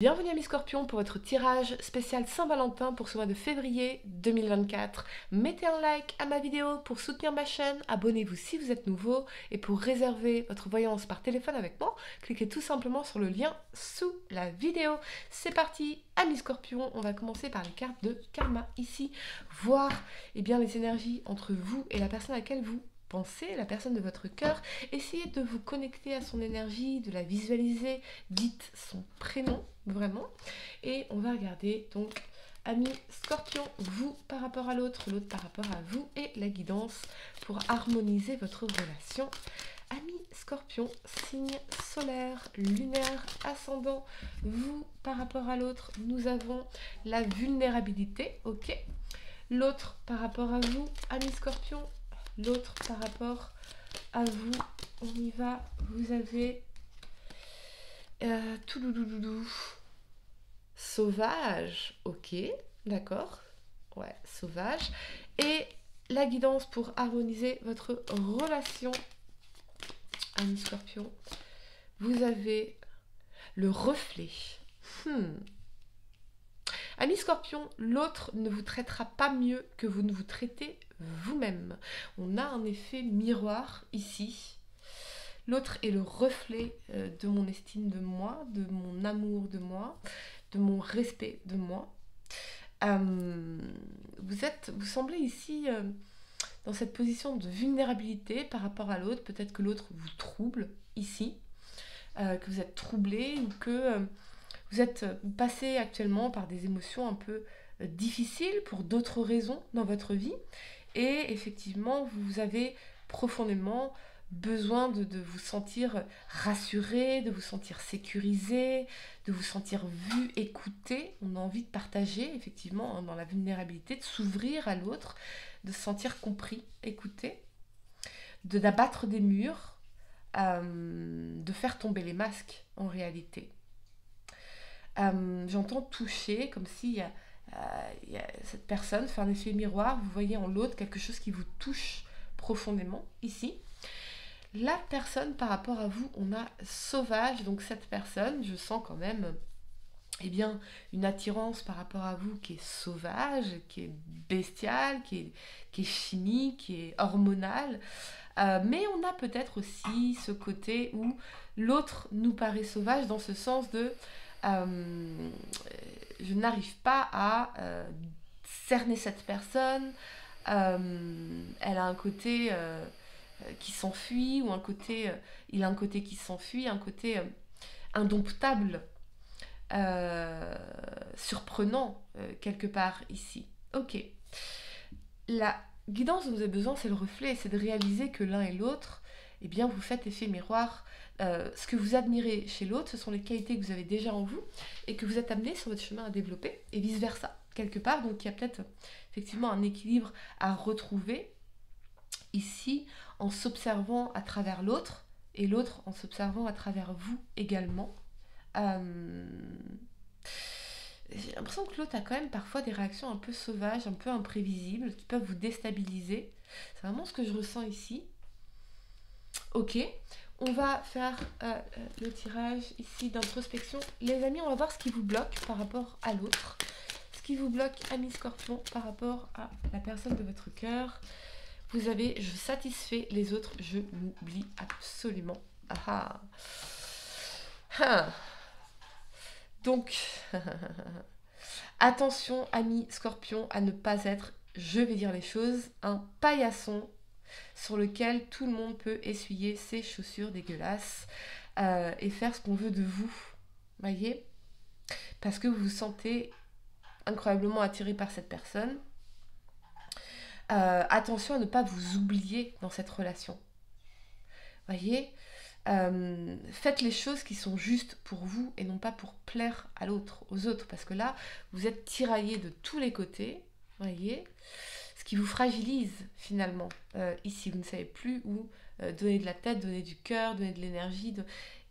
Bienvenue à mes Scorpions pour votre tirage spécial Saint-Valentin pour ce mois de février 2024. Mettez un like à ma vidéo pour soutenir ma chaîne, abonnez-vous si vous êtes nouveau et pour réserver votre voyance par téléphone avec moi, cliquez tout simplement sur le lien sous la vidéo. C'est parti, amis Scorpions, on va commencer par les cartes de karma ici, voir les énergies entre vous et la personne à laquelle vous pensez, la personne de votre cœur. Essayez de vous connecter à son énergie, de la visualiser, dites son prénom vraiment, et on va regarder donc amis Scorpion, vous par rapport à l'autre, l'autre par rapport à vous, et la guidance pour harmoniser votre relation. Amis Scorpion, signe solaire, lunaire, ascendant, vous par rapport à l'autre, nous avons la vulnérabilité, ok. L'autre par rapport à vous, amis Scorpion, l'autre par rapport à vous, on y va, vous avez tout doudou. Sauvage, ok, d'accord, ouais, sauvage. Et la guidance pour harmoniser votre relation, ami Scorpion, vous avez le reflet. Ami Scorpion, l'autre ne vous traitera pas mieux que vous ne vous traitez vous-même. On a un effet miroir ici. L'autre est le reflet de mon estime de moi, de mon amour de moi, de mon respect de moi. Vous semblez ici dans cette position de vulnérabilité par rapport à l'autre. Peut-être que l'autre vous trouble ici, que vous êtes troublé ou que vous passez actuellement par des émotions un peu difficiles pour d'autres raisons dans votre vie. Et effectivement, vous avez profondément besoin de vous sentir rassuré, de vous sentir sécurisé, de vous sentir vu, écouté. On a envie de partager, effectivement, dans la vulnérabilité, de s'ouvrir à l'autre, de se sentir compris, écouté, d'abattre des murs, de faire tomber les masques, en réalité. J'entends toucher, comme si cette personne fait un effet miroir, vous voyez en l'autre quelque chose qui vous touche profondément, ici. La personne par rapport à vous, on a sauvage, donc cette personne, je sens quand même une attirance par rapport à vous qui est sauvage, qui est bestiale, qui est chimique, qui est hormonale. Mais on a peut-être aussi ce côté où l'autre nous paraît sauvage dans ce sens de je n'arrive pas à cerner cette personne. Elle a un côté qui s'enfuit, ou il a un côté qui s'enfuit, un côté indomptable, surprenant quelque part ici. Ok. La guidance dont vous avez besoin, c'est le reflet, c'est de réaliser que l'un et l'autre, vous faites effet miroir. Ce que vous admirez chez l'autre, ce sont les qualités que vous avez déjà en vous et que vous êtes amené sur votre chemin à développer, et vice-versa, quelque part. Donc il y a peut-être effectivement un équilibre à retrouver ici, en s'observant à travers l'autre, et l'autre en s'observant à travers vous également. J'ai l'impression que l'autre a quand même parfois des réactions un peu sauvages, un peu imprévisibles, qui peuvent vous déstabiliser. C'est vraiment ce que je ressens ici. Ok, on va faire le tirage ici d'introspection. Les amis, on va voir ce qui vous bloque par rapport à l'autre. Ce qui vous bloque, amis Scorpion, par rapport à la personne de votre cœur. Vous avez, je satisfais les autres, je m'oublie absolument. Ah ah. Donc, attention, amis Scorpion, à ne pas être, je vais dire les choses, un paillasson sur lequel tout le monde peut essuyer ses chaussures dégueulasses et faire ce qu'on veut de vous. Voyez ? Parce que vous vous sentez incroyablement attiré par cette personne. Attention à ne pas vous oublier dans cette relation. Voyez ? Faites les choses qui sont justes pour vous et non pas pour plaire à l'autre, aux autres, parce que là, vous êtes tiraillé de tous les côtés, voyez, ce qui vous fragilise finalement. Ici, vous ne savez plus où donner de la tête, donner du cœur, donner de l'énergie,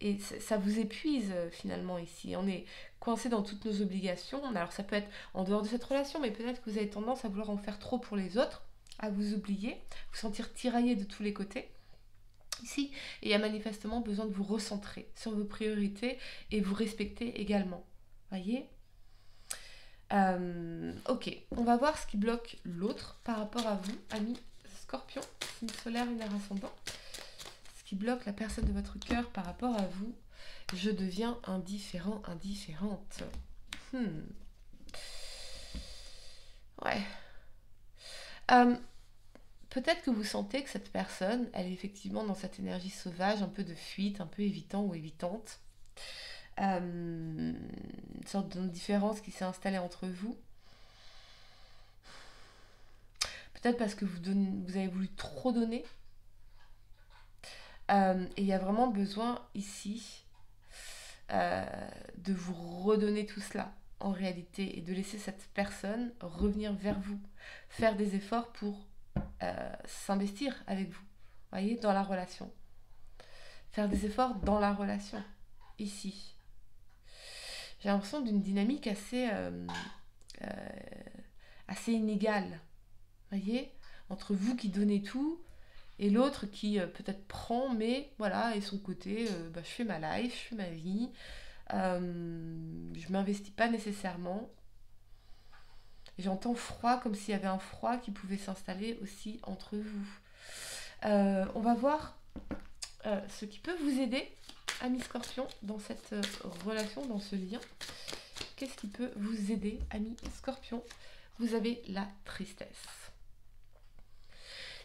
et ça vous épuise finalement ici. On est coincé dans toutes nos obligations. Alors ça peut être en dehors de cette relation, mais peut-être que vous avez tendance à vouloir en faire trop pour les autres, à vous oublier, vous sentir tiraillé de tous les côtés. Ici, et il y a manifestement besoin de vous recentrer sur vos priorités et vous respecter également. Voyez. Ok, on va voir ce qui bloque l'autre par rapport à vous, amis Scorpion, signe solaire, lunaire ascendant. Ce qui bloque la personne de votre cœur par rapport à vous. Je deviens indifférent, indifférente. Ouais. Peut-être que vous sentez que cette personne, elle est effectivement dans cette énergie sauvage, un peu de fuite, un peu évitant ou évitante. Une sorte d'indifférence qui s'est installée entre vous. Peut-être parce que vous avez voulu trop donner. Et il y a vraiment besoin ici de vous redonner tout cela en réalité et de laisser cette personne revenir vers vous, faire des efforts pour s'investir avec vous, voyez, dans la relation. Faire des efforts dans la relation, ici. J'ai l'impression d'une dynamique assez inégale, voyez, entre vous qui donnez tout et l'autre qui peut-être prend, mais voilà, et son côté, je fais ma life, je fais ma vie, je m'investis pas nécessairement. J'entends froid, comme s'il y avait un froid qui pouvait s'installer aussi entre vous. On va voir ce qui peut vous aider, amis Scorpion, dans cette relation, dans ce lien. Qu'est-ce qui peut vous aider, amis Scorpion? Vous avez la tristesse.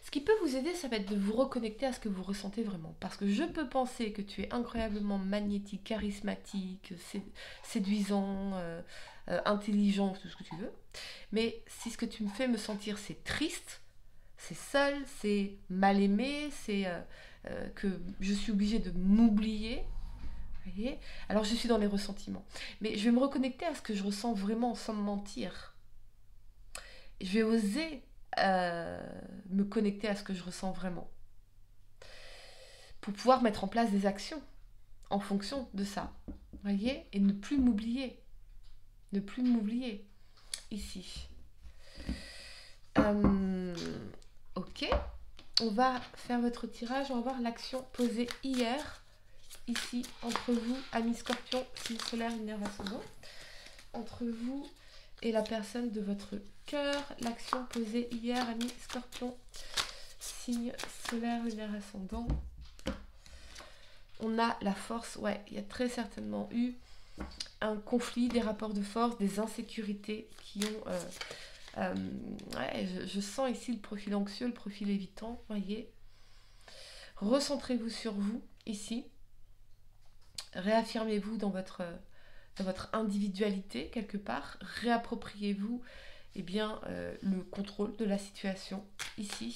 Ce qui peut vous aider, ça va être de vous reconnecter à ce que vous ressentez vraiment. Parce que je peux penser que tu es incroyablement magnétique, charismatique, séduisant, intelligent, tout ce que tu veux. Mais si ce que tu me fais me sentir, c'est triste, c'est seul, c'est mal aimé, c'est que je suis obligée de m'oublier, voyez, alors je suis dans les ressentiments. Mais je vais me reconnecter à ce que je ressens vraiment sans me mentir. Je vais oser me connecter à ce que je ressens vraiment. Pour pouvoir mettre en place des actions en fonction de ça. Voyez, et ne plus m'oublier. Ne plus m'oublier. Ici. Ok. On va faire votre tirage. On va voir l'action posée hier. Ici, entre vous, amis Scorpion, signe solaire, lunaire ascendant. Entre vous et la personne de votre cœur. L'action posée hier, amis Scorpion, signe solaire, lunaire ascendant. On a la force, ouais, il y a très certainement eu un conflit, des rapports de force, des insécurités qui ont... ouais, je sens ici le profil anxieux, le profil évitant, voyez. Recentrez-vous sur vous, ici. Réaffirmez-vous dans votre individualité, quelque part. Réappropriez-vous le contrôle de la situation, ici.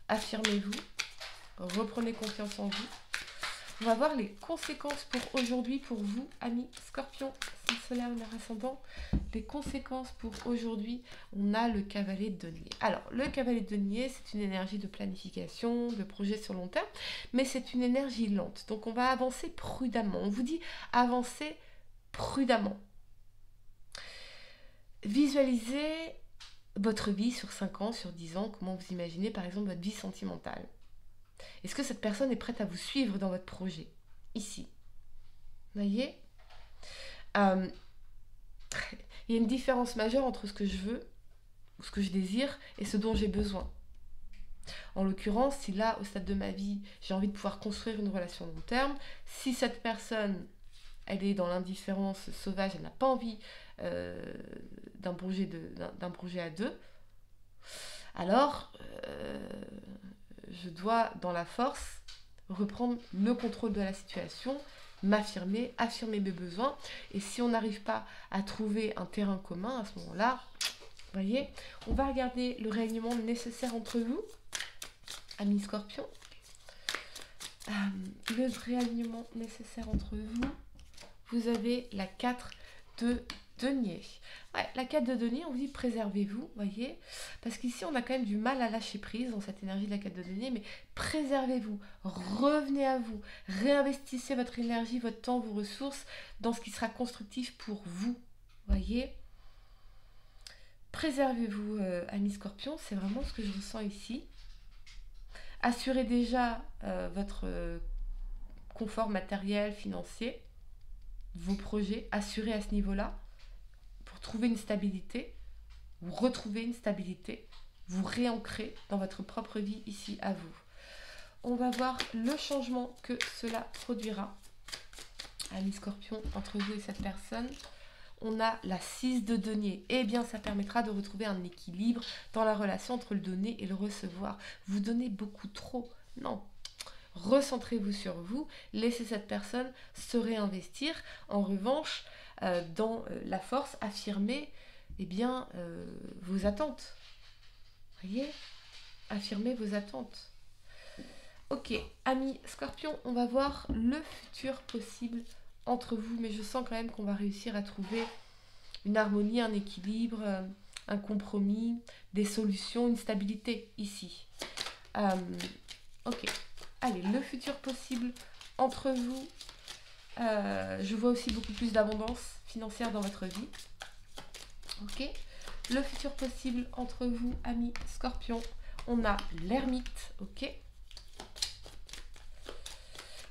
Affirmez-vous. Reprenez confiance en vous. On va voir les conséquences pour aujourd'hui, pour vous, amis Scorpion, signe solaire, lunaire ascendant. Les conséquences pour aujourd'hui, on a le cavalier de denier. Alors, le cavalier de denier, c'est une énergie de planification, de projet sur long terme, mais c'est une énergie lente. Donc, on va avancer prudemment. On vous dit avancer prudemment. Visualisez votre vie sur 5 ans, sur 10 ans, comment vous imaginez par exemple votre vie sentimentale. Est-ce que cette personne est prête à vous suivre dans votre projet? Ici. Vous voyez, il y a une différence majeure entre ce que je veux, ou ce que je désire, et ce dont j'ai besoin. En l'occurrence, si là, au stade de ma vie, j'ai envie de pouvoir construire une relation long terme, si cette personne, elle est dans l'indifférence sauvage, elle n'a pas envie d'un projet à deux, alors... je dois, dans la force, reprendre le contrôle de la situation, m'affirmer, affirmer mes besoins. Et si on n'arrive pas à trouver un terrain commun à ce moment-là, vous voyez, on va regarder le réalignement nécessaire entre vous, amis Scorpion. Le réalignement nécessaire entre vous, vous avez la 4 de denier. Ouais, la 4 de denier, on vous dit préservez-vous, voyez, parce qu'ici on a quand même du mal à lâcher prise dans cette énergie de la 4 de denier, mais préservez-vous, revenez à vous, réinvestissez votre énergie, votre temps, vos ressources dans ce qui sera constructif pour vous, voyez. Préservez-vous, amis Scorpion, c'est vraiment ce que je ressens ici. Assurez déjà votre confort matériel, financier. vos projets, assurés à ce niveau-là, pour trouver une stabilité, vous retrouvez une stabilité, vous réancrez dans votre propre vie ici à vous. On va voir le changement que cela produira. Amis Scorpion, entre vous et cette personne, on a la 6 de denier. Eh bien, ça permettra de retrouver un équilibre dans la relation entre le donner et le recevoir. Vous donnez beaucoup trop. Non. Recentrez-vous sur vous. Laissez cette personne se réinvestir. En revanche, dans la force, affirmez vos attentes. Voyez ? Affirmez vos attentes. Ok, amis Scorpion, on va voir le futur possible entre vous, mais je sens quand même qu'on va réussir à trouver une harmonie, un équilibre, un compromis, des solutions, une stabilité ici. Ok, allez, le futur possible entre vous. Je vois aussi beaucoup plus d'abondance financière dans votre vie. Ok, le futur possible entre vous, amis Scorpion. On a l'ermite, ok.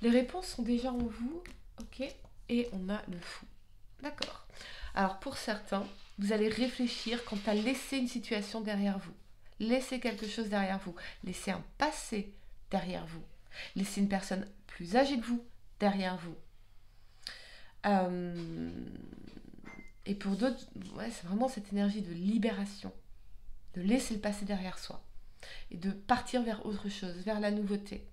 Les réponses sont déjà en vous, ok. Et on a le fou, d'accord. Alors pour certains, vous allez réfléchir quant à laisser une situation derrière vous. Laissez quelque chose derrière vous. Laissez un passé derrière vous. Laissez une personne plus âgée que vous derrière vous. Et pour d'autres, ouais, c'est vraiment cette énergie de libération. De laisser le passé derrière soi. Et de partir vers autre chose, vers la nouveauté.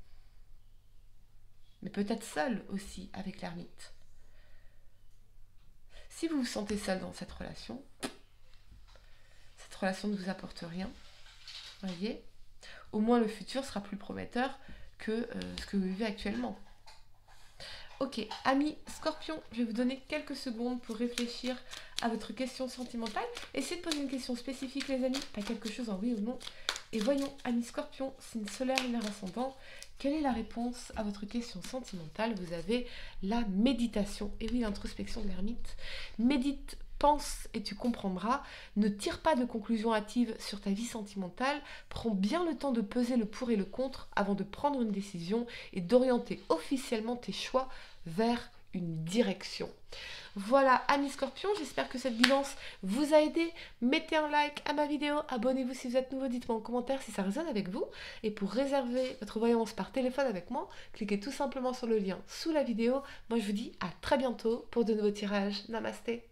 Mais peut-être seul aussi avec l'ermite. Si vous vous sentez seul dans cette relation ne vous apporte rien, voyez, au moins le futur sera plus prometteur que ce que vous vivez actuellement. Ok, amis Scorpion, je vais vous donner quelques secondes pour réfléchir à votre question sentimentale. Essayez de poser une question spécifique, les amis, pas quelque chose en oui ou non. Et voyons, amis Scorpion, signe solaire, lunaire ascendant, quelle est la réponse à votre question sentimentale? Vous avez la méditation. Et oui, l'introspection de l'ermite. Médite, pense et tu comprendras. Ne tire pas de conclusions hâtives sur ta vie sentimentale. Prends bien le temps de peser le pour et le contre avant de prendre une décision et d'orienter officiellement tes choix vers une direction. Voilà, amis Scorpions, j'espère que cette guidance vous a aidé. Mettez un like à ma vidéo, abonnez-vous si vous êtes nouveau, dites-moi en commentaire si ça résonne avec vous. Et pour réserver votre voyance par téléphone avec moi, cliquez tout simplement sur le lien sous la vidéo. Moi je vous dis à très bientôt pour de nouveaux tirages. Namasté.